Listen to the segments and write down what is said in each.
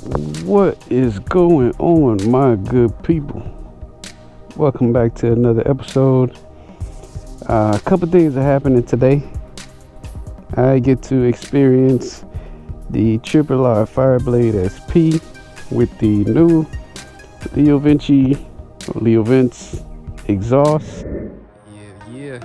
What is going on, my good people? Welcome back to another episode. A couple things are happening today. I get to experience the RRR Fireblade SP with the new Leo Vince exhaust. Yeah.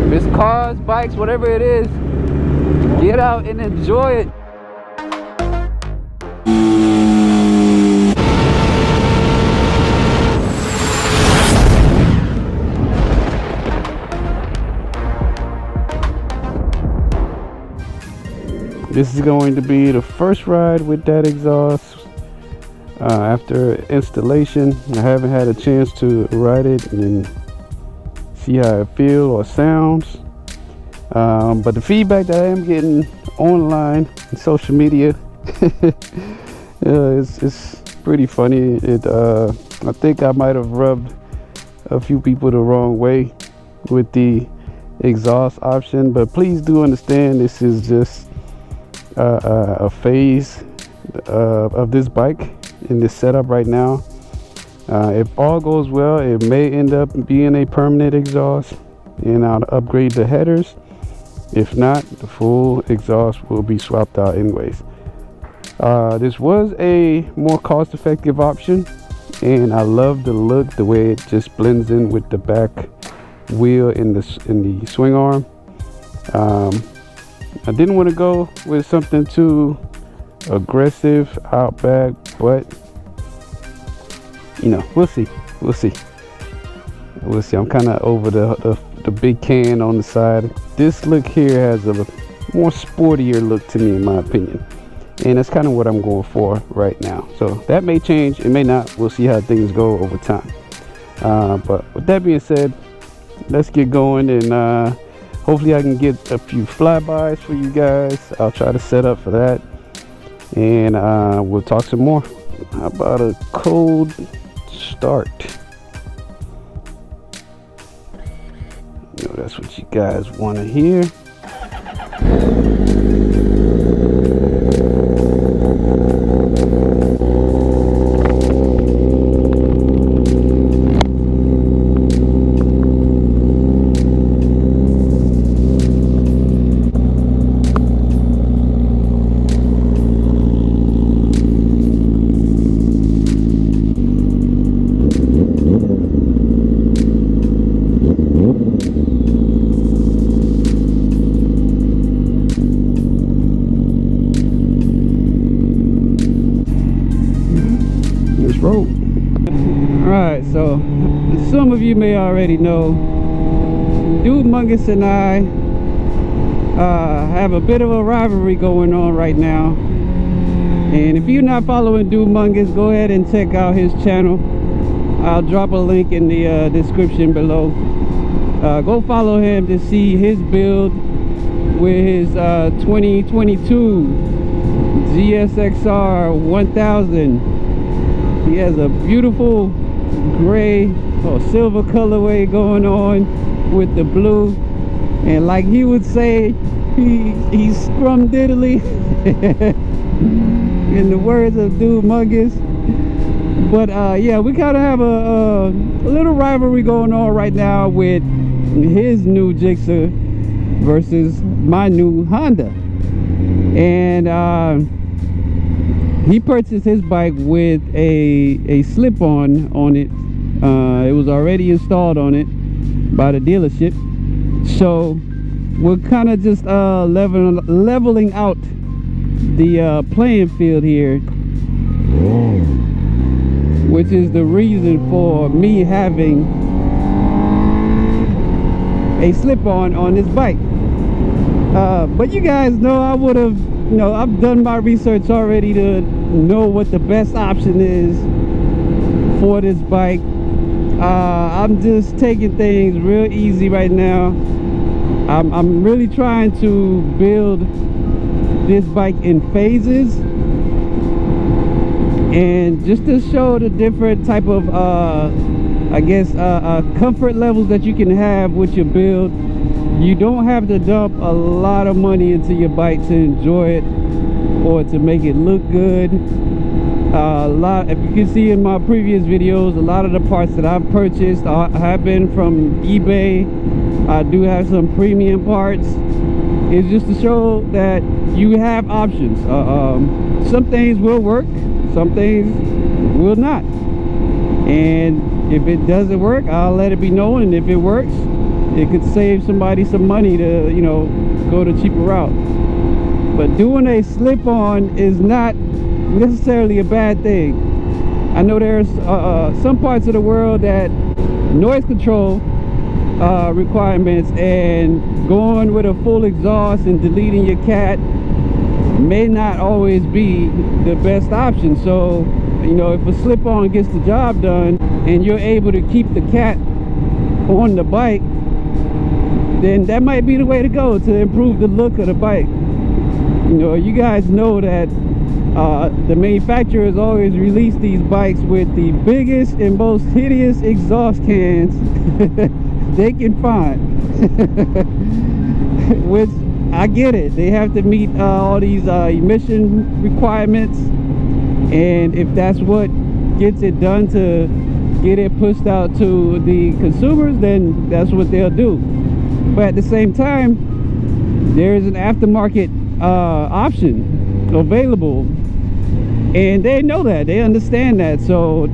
If it's cars, bikes, whatever it is, get out and enjoy it. This is going to be the first ride with that exhaust after installation. I haven't had a chance to ride it and see how it feels or sounds, but the feedback that I am getting online and social media it's pretty funny. I think I might have rubbed a few people the wrong way with the exhaust option, but please do understand this is just a phase of this bike in this setup right now. If all goes well, it may end up being a permanent exhaust, and I'll upgrade the headers. If not, the full exhaust will be swapped out anyways. This was a more cost-effective option, and I love the look, the way it just blends in with the back wheel in the swing arm. I didn't want to go with something too aggressive out back, but you know, we'll see. I'm kind of over the big can on the side. This look here has a more sportier look to me, in my opinion, and that's kind of what I'm going for right now. So that may change, it may not. We'll see how things go over time. But with that being said, let's get going, and hopefully I can get a few flybys for you guys. I'll try to set up for that, and we'll talk some more. How about a cold start? You know, that's what you guys want to hear. Road. Alright, so some of you may already know, Dude Mungus and I have a bit of a rivalry going on right now, and if you're not following Dude Mungus, go ahead and check out his channel. I'll drop a link in the description below. Go follow him to see his build with his 2022 GSXR 1000. He has a beautiful gray or silver colorway going on with the blue, and like he would say, he's scrum-diddly in the words of Dude Mungus. But yeah, we kind of have a little rivalry going on right now with his new Gixxer versus my new Honda. And he purchased his bike with a slip-on on it. It was already installed on it by the dealership, so we're kind of just leveling out the playing field here, which is the reason for me having a slip-on on this bike. But you guys know I would have, you know, I've done my research already to know what the best option is for this bike. I'm just taking things real easy right now. I'm really trying to build this bike in phases, And just to show the different type of I guess comfort levels that you can have with your build, you don't have to dump a lot of money into your bike to enjoy it or to make it look good. If you can see in my previous videos, a lot of the parts that I've purchased have been from eBay. I do have some premium parts. It's just to show that you have options. Some things will work, some things will not, and if it doesn't work, I'll let it be known, and if it works, it could save somebody some money to, you know, go the cheaper route. But doing a slip-on is not necessarily a bad thing. I know there's some parts of the world that noise control requirements and going with a full exhaust and deleting your cat may not always be the best option. So, you know, if a slip-on gets the job done and you're able to keep the cat on the bike, then that might be the way to go to improve the look of the bike. You know, you guys know that the manufacturers always release these bikes with the biggest and most hideous exhaust cans they can find. Which, I get it, they have to meet all these emission requirements, and if that's what gets it done to get it pushed out to the consumers, then that's what they'll do. But at the same time, there is an aftermarket option available, and they know that, they understand that. So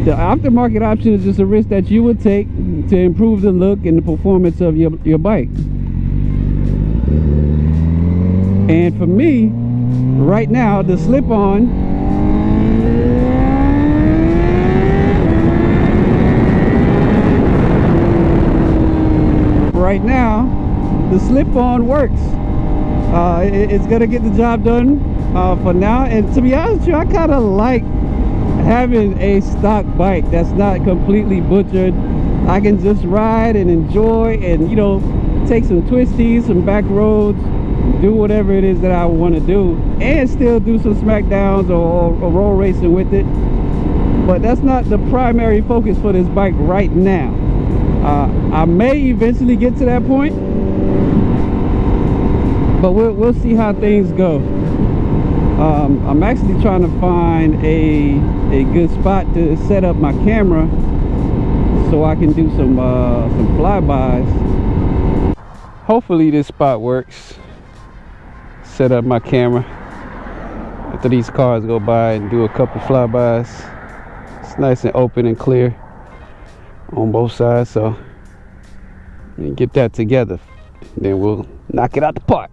the aftermarket option is just a risk that you would take to improve the look and the performance of your bike. And for me, right now, the slip-on works. It's gonna get the job done for now. And to be honest with you, I kind of like having a stock bike that's not completely butchered. I can just ride and enjoy and, you know, take some twisties, some back roads, do whatever it is that I want to do, and still do some smackdowns or roll racing with it. But that's not the primary focus for this bike right now. I may eventually get to that point, but we'll see how things go. I'm actually trying to find a good spot to set up my camera so I can do some flybys. Hopefully this spot works. Set up my camera after these cars go by and do a couple flybys. It's nice and open and clear on both sides, so let me get that together, then we'll knock it out the park.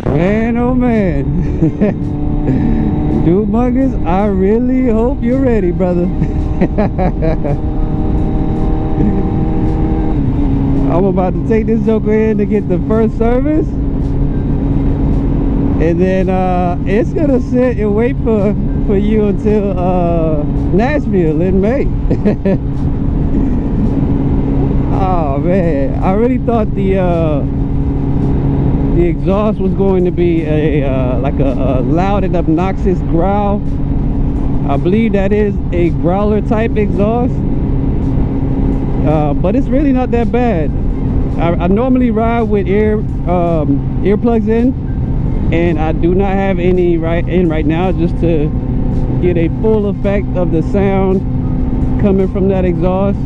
Man, oh man. Dude Muggers, I really hope you're ready, brother. I'm about to take this joker in to get the first service, and then it's gonna sit and wait for you until Nashville in May. Oh man, I really thought the exhaust was going to be like a loud and obnoxious growl. I believe that is a growler type exhaust, but it's really not that bad. I normally ride with earplugs in, and I do not have any right now, just to get a full effect of the sound coming from that exhaust.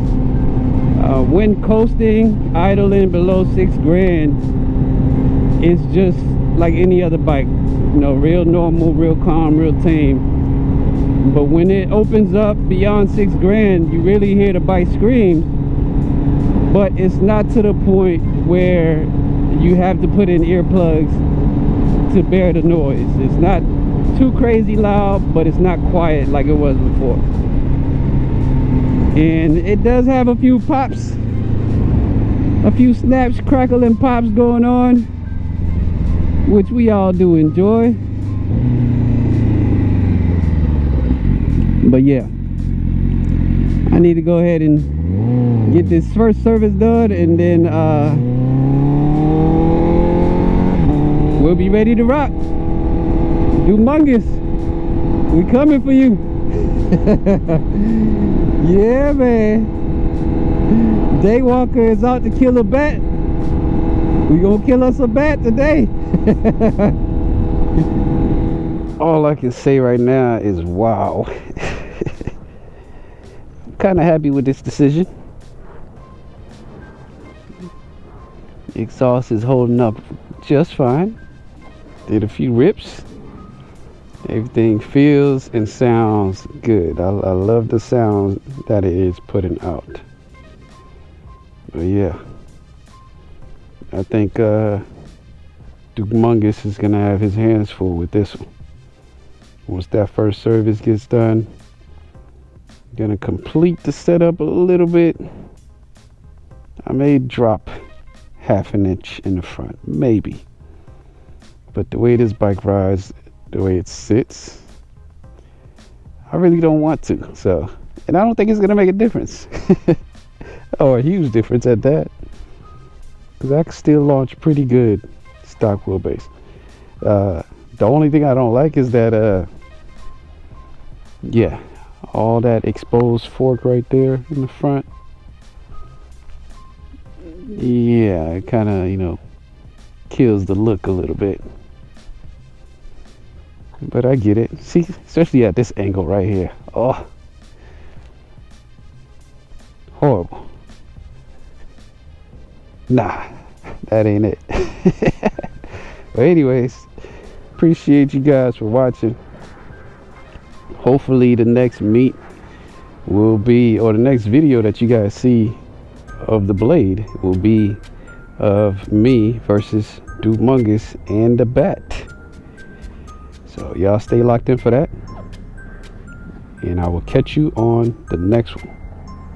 When coasting, idling below 6 grand, it's just like any other bike, you know, real normal, real calm, real tame. But when it opens up beyond 6 grand, you really hear the bike scream. But it's not to the point where you have to put in earplugs to bear the noise. It's not too crazy loud, but it's not quiet like it was before. And it does have a few pops, a few snaps, crackle and pops going on, which we all do enjoy. But yeah, I need to go ahead and get this first service done, and then we'll be ready to rock. Humongous, we coming for you. Yeah, man. Daywalker is out to kill a bat. We gonna kill us a bat today. All I can say right now is wow. I'm kind of happy with this decision. The exhaust is holding up just fine. Did a few rips. Everything feels and sounds good. I love the sound that it is putting out. But yeah, I think Humongous is gonna have his hands full with this one. Once that first service gets done, gonna complete the setup a little bit. I may drop half an inch in the front, maybe. But the way this bike rides, the way it sits, I really don't want to. So, and I don't think it's gonna make a difference. Or a huge difference at that, because I can still launch pretty good stock wheelbase. The only thing I don't like is that yeah, all that exposed fork right there in the front. Yeah, it kind of, you know, kills the look a little bit. But I get it. See, especially at this angle right here. Oh, horrible. Nah, that ain't it. But anyways, appreciate you guys for watching. Hopefully the next meet will be, or the next video that you guys see of the Blade will be of me versus Humongous and the Bat. So y'all stay locked in for that, and I will catch you on the next one.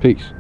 Peace.